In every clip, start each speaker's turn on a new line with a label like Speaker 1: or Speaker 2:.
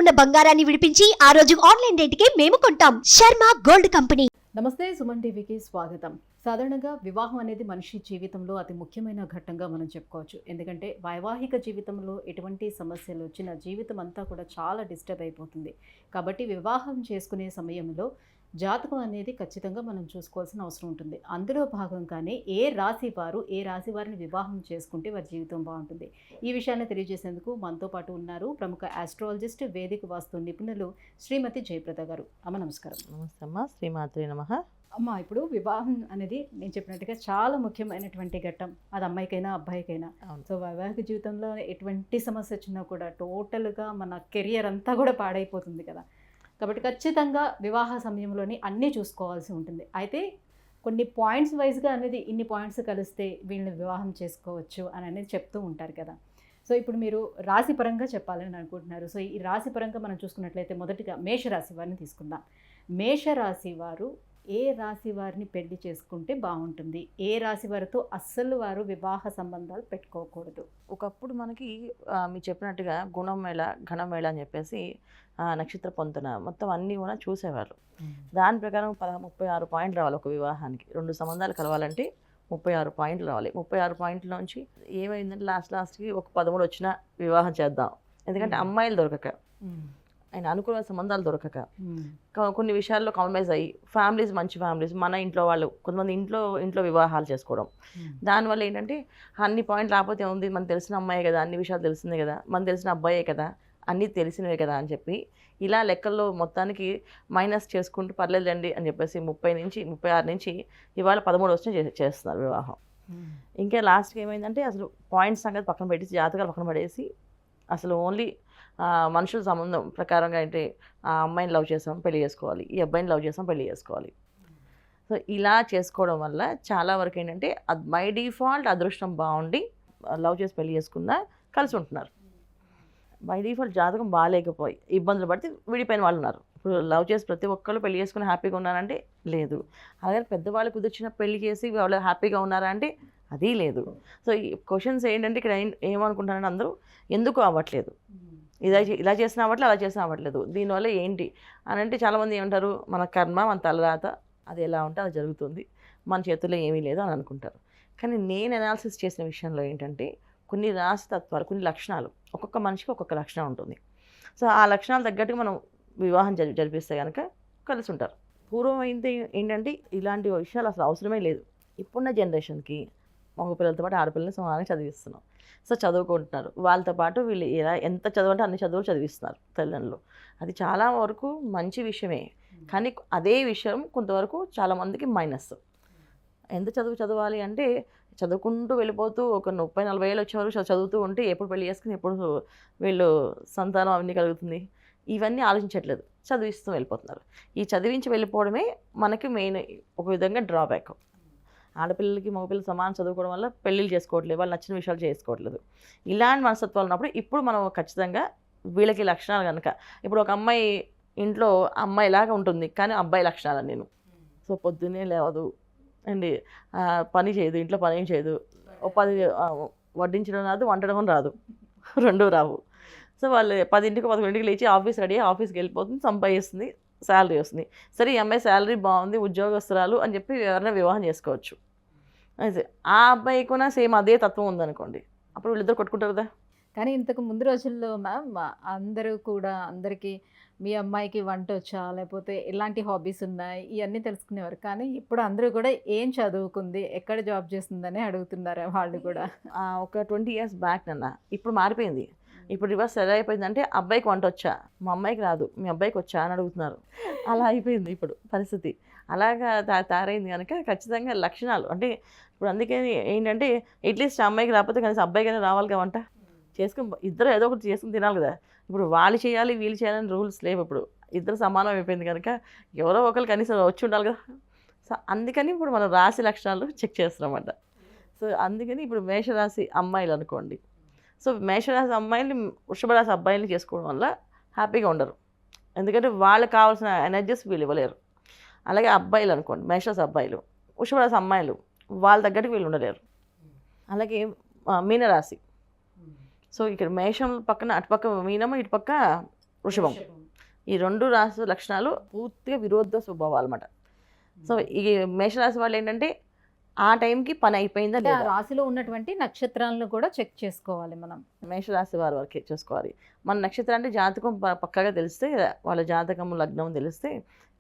Speaker 1: ఉన్న బంగారాన్ని విడిపించి ఆ రోజు ఆన్లైన్ రేటుకే మేము కొంటాం. Sharma gold company.
Speaker 2: నమస్తే, సుమన్ టీవీకి స్వాగతం. సాధారణంగా వివాహం అనేది మనిషి జీవితంలో అతి ముఖ్యమైన ఘట్టంగా మనం చెప్పుకోవచ్చు. ఎందుకంటే వైవాహిక జీవితంలో ఎటువంటి సమస్యలు వచ్చినా జీవితం అంతా కూడా చాలా డిస్టర్బ్ అయిపోతుంది. కాబట్టి వివాహం చేసుకునే సమయంలో జాతకం అనేది ఖచ్చితంగా మనం చూసుకోవాల్సిన అవసరం ఉంటుంది. అందులో భాగంగానే ఏ రాశి వారిని వివాహం చేసుకుంటే వారి జీవితం బాగుంటుంది, ఈ విషయాన్ని తెలియజేసేందుకు మనతో పాటు ఉన్నారు ప్రముఖ ఆస్ట్రాలజిస్ట్, వేదిక వాస్తు నిపుణులు శ్రీమతి జయప్రద గారు. అమ్మ నమస్కారం.
Speaker 3: నమస్తే అమ్మ, శ్రీమాత్రే నమః.
Speaker 2: అమ్మ, ఇప్పుడు వివాహం అనేది నేను చెప్పినట్టుగా చాలా ముఖ్యమైనటువంటి ఘట్టం. అది అమ్మాయికైనా అబ్బాయికైనా. సో వైవాహిక జీవితంలో ఎటువంటి సమస్య వచ్చినా కూడా టోటల్గా మన కెరియర్ అంతా కూడా పాడైపోతుంది కదా. కాబట్టి ఖచ్చితంగా వివాహ సమయంలోని అన్నీ చూసుకోవాల్సి ఉంటుంది. అయితే కొన్ని పాయింట్స్ వైజ్గా అనేది ఇన్ని పాయింట్స్ కలిస్తే వీళ్ళని వివాహం చేసుకోవచ్చు అని అనేది చెప్తూ ఉంటారు కదా. సో ఇప్పుడు మీరు రాశిపరంగా చెప్పాలని అనుకుంటున్నారు. సో ఈ రాశిపరంగా మనం చూసుకున్నట్లయితే మొదటిగా మేషరాశి వారిని తీసుకుందాం. మేషరాశి వారు ఏ రాశి వారిని పెళ్లి చేసుకుంటే బాగుంటుంది, ఏ రాశి వారితో అస్సలు వారు వివాహ సంబంధాలు పెట్టుకోకూడదు?
Speaker 3: ఒకప్పుడు మనకి మీరు చెప్పినట్టుగా గుణమేళ ఘనమేళ అని చెప్పేసి నక్షత్ర పొంతన మొత్తం అన్నీ కూడా చూసేవారు. దాని ప్రకారం 36 పాయింట్లు రావాలి ఒక వివాహానికి. 2 సంబంధాలు కలవాలంటే 36 పాయింట్లు రావాలి. 36 పాయింట్ల నుంచి ఏమైందంటే లాస్ట్కి ఒక 13 వచ్చినా వివాహం చేద్దాం. ఎందుకంటే అమ్మాయిలు దొరకక, ఆయన అనుకున్న సంబంధాలు దొరకక, కొన్ని విషయాల్లో కాంప్రమైజ్ అయ్యి ఫ్యామిలీస్, మంచి ఫ్యామిలీస్, మన ఇంట్లో వాళ్ళు కొంతమంది ఇంట్లో వివాహాలు చేసుకోవడం. దానివల్ల ఏంటంటే అన్ని పాయింట్లు రాకపోతే ఉంది, మనకు తెలిసిన అమ్మాయే కదా, అన్ని విషయాలు తెలిసిందే కదా, మనకు తెలిసిన అబ్బాయే కదా, అన్నీ తెలిసినవే కదా అని చెప్పి ఇలా లెక్కల్లో మొత్తానికి మైనస్ చేసుకుంటూ పర్లేదండి అని చెప్పేసి 36 నుంచి ఇవాళ 13 వచ్చిన చేస్తున్నారు వివాహం. ఇంకా లాస్ట్కి ఏమైందంటే అసలు పాయింట్స్ సంగతి పక్కన పెట్టి, జాతకాలు పక్కన పడేసి అసలు ఓన్లీ మనుషుల సంబంధం ప్రకారంగా అంటే ఆ అమ్మాయిని లవ్ చేసాం పెళ్లి చేసుకోవాలి, ఈ అబ్బాయిని లవ్ చేసాం పెళ్లి చేసుకోవాలి. సో ఇలా చేసుకోవడం వల్ల చాలా వరకు ఏంటంటే బై డిఫాల్ట్ అదృష్టం బాగుండి లవ్ చేసి పెళ్లి చేసుకున్నా కలిసి ఉంటున్నారు. బై డిఫాల్ట్ జాతకం బాగాలేకపోయి ఇబ్బందులు పడితే విడిపోయిన వాళ్ళు ఉన్నారు. ఇప్పుడు లవ్ చేసి ప్రతి ఒక్కళ్ళు పెళ్లి చేసుకుని హ్యాపీగా ఉన్నారంటే లేదు. అలాగే పెద్దవాళ్ళు కుదిర్చిన పెళ్లి చేసి వాళ్ళు హ్యాపీగా ఉన్నారా అంటే అది లేదు. సో ఈ క్వశ్చన్స్ ఏంటంటే ఇక్కడ ఏమనుకుంటారంటే అందరూ ఎందుకు అవ్వట్లేదు, ఇలా చేసినా అవ్వట్లేదు, అలా చేసినా అవ్వట్లేదు, దీనివల్ల ఏంటి అని అంటే చాలామంది ఏమంటారు, మన కర్మ, మన తలరాత, అది ఎలా ఉంటే అది జరుగుతుంది, మన చేతుల్లో ఏమీ లేదు అని అనుకుంటారు. కానీ నేను అనాలిసిస్ చేసిన విషయంలో ఏంటంటే కొన్ని రాశి తత్వాలు, కొన్ని లక్షణాలు, ఒక్కొక్క మనిషికి ఒక్కొక్క లక్షణం ఉంటుంది. సో ఆ లక్షణాలు తగ్గట్టుగా మనం వివాహం జరిపిస్తే కనుక కలిసి ఉంటారు. పూర్వం అయితే ఏంటంటే ఇలాంటి విషయాలు అసలు అవసరమే లేదు. ఇప్పుడున్న జనరేషన్కి మగపిల్లలతో పాటు ఆడపిల్లల్ని సమానంగా చదివిస్తున్నాం. సో చదువుకుంటున్నారు, వాళ్ళతో పాటు వీళ్ళు ఎంత చదవంటే అన్ని చదువులు చదివిస్తున్నారు తల్లిదండ్రులు. అది చాలా వరకు మంచి విషయమే. కానీ అదే విషయం కొంతవరకు చాలామందికి మైనస్. ఎంత చదవాలి అంటే చదువుకుంటూ వెళ్ళిపోతూ ఒక 30-40 ఏళ్ళు వచ్చే వరకు చదువుతూ ఉంటే ఎప్పుడు పెళ్లి చేసుకుని ఎప్పుడు వీళ్ళు సంతానం అవన్నీ కలుగుతుంది, ఇవన్నీ ఆలోచించట్లేదు, చదివిస్తూ వెళ్ళిపోతున్నారు. ఈ చదివించి వెళ్ళిపోవడమే మనకి మెయిన్ ఒక విధంగా డ్రాబ్యాక్. ఆడపిల్లలకి మగపిల్లలు సమానం చదువుకోవడం వల్ల పెళ్ళిళ్ళు చేసుకోవట్లేదు, వాళ్ళు నచ్చిన విషయాలు చేసుకోవట్లేదు. ఇలాంటి మనస్తత్వాలు ఉన్నప్పుడు ఇప్పుడు మనం ఖచ్చితంగా వీళ్ళకి లక్షణాలు కనుక, ఇప్పుడు ఒక అమ్మాయి ఇంట్లో అమ్మాయిలాగా ఉంటుంది కానీ అబ్బాయి లక్షణాలు నేను, సో పొద్దున్నే లేవదు అండి, పని చేయదు, ఇంట్లో పని ఏం చేయదు, 10 వడ్డించడం రాదు, వంటడం రాదు, 2 రావు. సో వాళ్ళు 10ంటికి 11ంటికి లేచి ఆఫీస్ రెడీ అయ్యి ఆఫీస్కి వెళ్ళిపోతుంది, సంపాదిస్తుంది, శాలరీ వస్తుంది. సరే ఈ అమ్మాయి శాలరీ బాగుంది, ఉద్యోగస్తురాలు అని చెప్పి ఎవరైనా వివాహం చేసుకోవచ్చు. అయితే ఆ అబ్బాయి కూడా సేమ్ అదే తత్వం ఉందనుకోండి, అప్పుడు వీళ్ళిద్దరు కొట్టుకుంటారు కదా.
Speaker 2: కానీ ఇంతకు ముందు రోజుల్లో మ్యామ్ అందరికీ మీ అమ్మాయికి వంట వచ్చా, లేకపోతే ఎలాంటి హాబీస్ ఉన్నాయి, ఇవన్నీ తెలుసుకునేవారు. కానీ ఇప్పుడు అందరూ కూడా ఏం చదువుకుంది, ఎక్కడ జాబ్ చేస్తుందని అడుగుతున్నారు వాళ్ళు కూడా.
Speaker 3: ఒక 20 years బ్యాక్ నన్న, ఇప్పుడు మారిపోయింది. ఇప్పుడు రివర్స్ ఎలా అయిపోయిందంటే అబ్బాయికి వంట వచ్చా, మా అమ్మాయికి రాదు, మీ అబ్బాయికి వచ్చా అని అడుగుతున్నారు. అలా అయిపోయింది ఇప్పుడు పరిస్థితి. అలాగా తయారైంది కనుక ఖచ్చితంగా లక్షణాలు అంటే ఇప్పుడు అందుకే ఏంటంటే అట్లీస్ట్ అమ్మాయికి రాకపోతే కనీసం అబ్బాయికైనా రావాలి కదా వంట చేసుకుని, ఇద్దరు ఏదో ఒకటి చేసుకుని తినాలి కదా. ఇప్పుడు వాళ్ళు చేయాలి వీళ్ళు చేయాలని రూల్స్ లేవు. ఇప్పుడు ఇద్దరు సమానం అయిపోయింది కనుక ఎవరో ఒకరు కనీసం వచ్చి ఉండాలి కదా. సో అందుకని ఇప్పుడు మనం రాశి లక్షణాలు చెక్ చేస్తున్నామన్నమాట. సో అందుకని ఇప్పుడు మేషరాశి అమ్మాయిలు అనుకోండి, సో మేషరాశి అమ్మాయిలు వృషభ రాశి అబ్బాయిలు చేసుకోవడం వల్ల హ్యాపీగా ఉండరు, ఎందుకంటే వాళ్ళకి కావాల్సిన ఎనర్జీస్ వీళ్ళు ఇవ్వలేరు. అలాగే అబ్బాయిలు అనుకోండి, మేషరాశి అబ్బాయిలు, వృషభ రాశి అమ్మాయిలు వాళ్ళ తగ్గట్టుకు వీళ్ళు ఉండలేరు. అలాగే మీనరాశి, సో ఇక్కడ మేషం పక్కన అటుపక్క మీనము, ఇటుపక్క వృషభం. ఈ 2 రాశి లక్షణాలు పూర్తిగా విరోధ స్వభావాలు అన్నమాట. సో ఈ మేషరాశి వాళ్ళు ఏంటంటే ఆ టైంకి పని అయిపోయిందా
Speaker 2: అంటే ఆ
Speaker 3: లేదా.
Speaker 2: రాశిలో ఉన్నటువంటి నక్షత్రాలను కూడా చెక్ చేసుకోవాలి మనం.
Speaker 3: మేషరాశి వారి వరకే చూసుకోవాలి. మన నక్షత్రం అంటే జాతకం పక్కాగా తెలిస్తే, వాళ్ళ జాతకం లగ్నం తెలిస్తే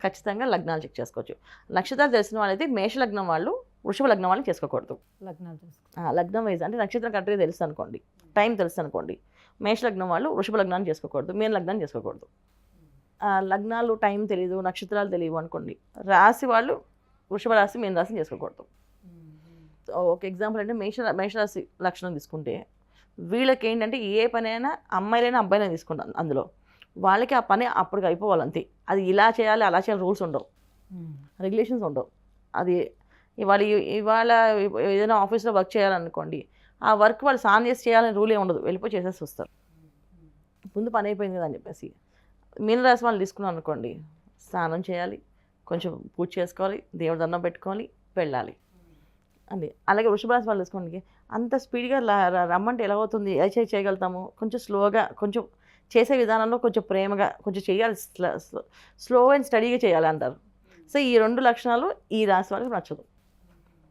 Speaker 3: ఖచ్చితంగా లగ్నాలు చెక్ చేసుకోవచ్చు. నక్షత్రాలు తెలిసిన వాళ్ళైతే మేష లగ్నం వాళ్ళు వృషభ లగ్నం వాళ్ళని చేసుకోకూడదు.
Speaker 2: లగ్నాలు చూసుకో.
Speaker 3: లగ్నం వైజ్ అంటే నక్షత్రం కరెక్ట్గా తెలుసు అనుకోండి, టైం తెలుసు అనుకోండి, మేష లగ్నం వాళ్ళు వృషభ లగ్నాన్ని చేసుకోకూడదు, మీన లగ్నాన్ని చేసుకోకూడదు. లగ్నాలు టైం తెలియదు, నక్షత్రాలు తెలియవు అనుకోండి, రాశి వాళ్ళు వృషభ రాశి మీన రాశిని చేసుకోకూడదు. ఒక ఎగ్జాంపుల్ అంటే మేషరాశి లక్షణం తీసుకుంటే వీళ్ళకి ఏంటంటే ఏ పని అయినా అమ్మాయిలైనా అబ్బాయిలైనా తీసుకుంటాం, అందులో వాళ్ళకి ఆ పని అప్పటికి అయిపోవాలి అంతే. అది ఇలా చేయాలి అలా చేయాలి రూల్స్ ఉండవు, రెగ్యులేషన్స్ ఉండవు. అది ఇవాళ ఏదైనా ఆఫీస్లో వర్క్ చేయాలనుకోండి, ఆ వర్క్ వాళ్ళు స్నానం చేసి చేయాలని రూల్ ఉండదు, వెళ్ళిపోయి చేసేసి వస్తారు. ముందు పని అయిపోయింది కదా అని చెప్పేసి. మీనరాశి వాళ్ళు తీసుకున్నాం అనుకోండి, స్నానం చేయాలి, కొంచెం పూజ చేసుకోవాలి, దేవుడి దండం పెట్టుకోవాలి, వెళ్ళాలి అండి. అలాగే వృషభరాశి వాళ్ళు తీసుకోండి, అంత స్పీడ్గా రమ్మంటే ఎలా అవుతుంది, ఎలా చేయగలుగుతాము, కొంచెం స్లోగా, కొంచెం చేసే విధానంలో కొంచెం ప్రేమగా కొంచెం చేయాలి, స్లో అండ్ స్టడీగా చేయాలి అంటారు. సో ఈ 2 లక్షణాలు ఈ రాశి వాళ్ళకి నచ్చదు.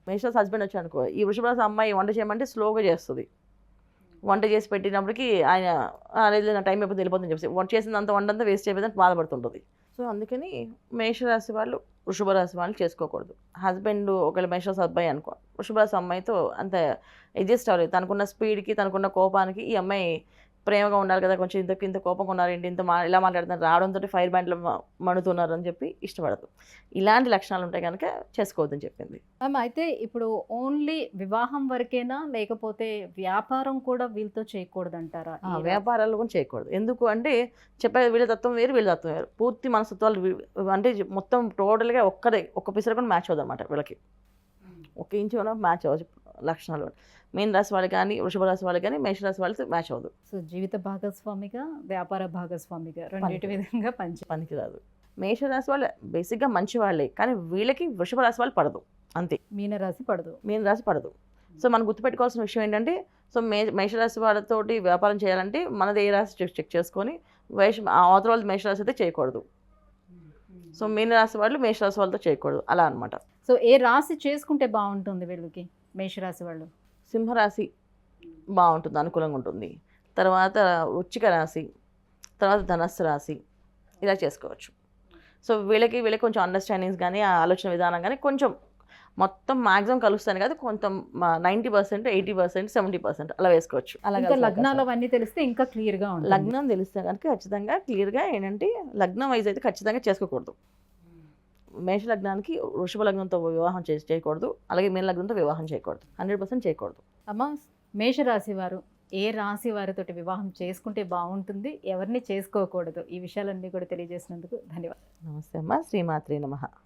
Speaker 3: మేషరాశి హస్బెండ్ వచ్చి అనుకో, ఈ వృషభరాశి అమ్మాయి వంట చేయమంటే స్లోగా చేస్తుంది. వంట చేసి పెట్టినప్పటికీ ఆయన లేదు నా టైం అయిపోతుంది వెళ్ళిపోతుందని చెప్పేసి వంట చేసినంత వంటంతా వేస్ట్ అయిపోతుందని బాధపడుతుంటుంది. సో అందుకని మేషరాశి వాళ్ళు వృషభరాశి వాళ్ళు చేసుకోకూడదు. హస్బెండ్ ఒకవేళ మేషరాశి అబ్బాయి అనుకో, వృషభరాశి అమ్మాయితో అంత అడ్జస్ట్ అవ్వలేదు. తనకున్న స్పీడ్కి, తనకున్న కోపానికి ఈ అమ్మాయి ప్రేమగా ఉండాలి కదా, కొంచెం ఇంత కోపంగా ఉన్నారేంటి, ఇలా మాట్లాడుతున్నారు, రావడంతో ఫైర్ బ్యాండ్లో మణుతున్నారు అని చెప్పి ఇష్టపడదు. ఇలాంటి లక్షణాలు ఉంటాయి కనుక చేసుకోవద్దని చెప్పింది.
Speaker 2: అయితే ఇప్పుడు ఓన్లీ వివాహం వరకేనా, లేకపోతే వ్యాపారం కూడా వీళ్ళతో చేయకూడదు అంటారా?
Speaker 3: వ్యాపారాలు కూడా చేయకూడదు. ఎందుకు అంటే చెప్పే వీళ్ళ తత్వం వేరు, వీళ్ళ తత్వం వేరు, పూర్తి మనస్తత్వాలు అంటే మొత్తం టోటల్గా ఒక్క పిసర కూడా మ్యాచ్ అవ్వదు అనమాట. వీళ్ళకి ఒక ఇంచు కూడా మ్యాచ్ అవ్వచ్చు లక్షణాలు. మీన రాశి వాళ్ళు కానీ వృషభ రాశి వాళ్ళు కానీ మేషరాశి వాళ్ళతో మ్యాచ్ అవ్వదు.
Speaker 2: సో జీవిత భాగస్వామిగా, వ్యాపార భాగస్వామిగా రెండింటి విధంగా
Speaker 3: పనికి రాదు. మేషరాశి వాళ్ళు బేసిక్గా మంచి వాళ్ళే, కానీ వీళ్ళకి వృషభ రాశి వాళ్ళు పడదు అంతే.
Speaker 2: మీనరాశి
Speaker 3: పడదు. సో మనం గుర్తుపెట్టుకోవాల్సిన విషయం ఏంటంటే, సో మేషరాశి వాళ్ళతోటి వ్యాపారం చేయాలంటే మనది ఏ రాశి చెక్ చేసుకొని, అవతల వాళ్ళు మేషరాశి అయితే చేయకూడదు. సో మీనరాశి వాళ్ళు మేషరాశి వాళ్ళతో చేయకూడదు, అలా అనమాట.
Speaker 2: సో ఏ రాశి చేసుకుంటే బాగుంటుంది వీళ్ళకి? మేషరాశి వాళ్ళు
Speaker 3: సింహరాశి బాగుంటుంది, అనుకూలంగా ఉంటుంది. తర్వాత వృశ్చిక రాశి, తర్వాత ధనస్సు రాశి, ఇలా చేసుకోవచ్చు. సో వీళ్ళకి కొంచెం అండర్స్టాండింగ్స్ కానీ, ఆ ఆలోచన విధానం కానీ కొంచెం మొత్తం మ్యాక్సిమం కలుస్తాను కదా, కొంత 90%, 80%, 70% అలా వేసుకోవచ్చు.
Speaker 2: అలాగే లగ్నాలు అవన్నీ తెలిస్తే ఇంకా క్లియర్గా ఉంటుంది.
Speaker 3: లగ్నం తెలిస్తే కనుక ఖచ్చితంగా క్లియర్గా ఏంటంటే లగ్నం వైజ్ అయితే ఖచ్చితంగా చేసుకోకూడదు. మేష లగ్నానికి వృషభ లగ్నంతో వివాహం చేయకూడదు, అలాగే మీన లగ్నంతో వివాహం చేయకూడదు, 100% చేయకూడదు.
Speaker 2: అమ్మ, మేషరాశి వారు ఏ రాశి వారితోటి వివాహం చేసుకుంటే బాగుంటుంది, ఎవరిని చేసుకోకూడదు, ఈ విషయాలన్నీ కూడా తెలియజేసినందుకు ధన్యవాదాలు.
Speaker 3: నమస్తే అమ్మ. శ్రీమాత్రే నమః.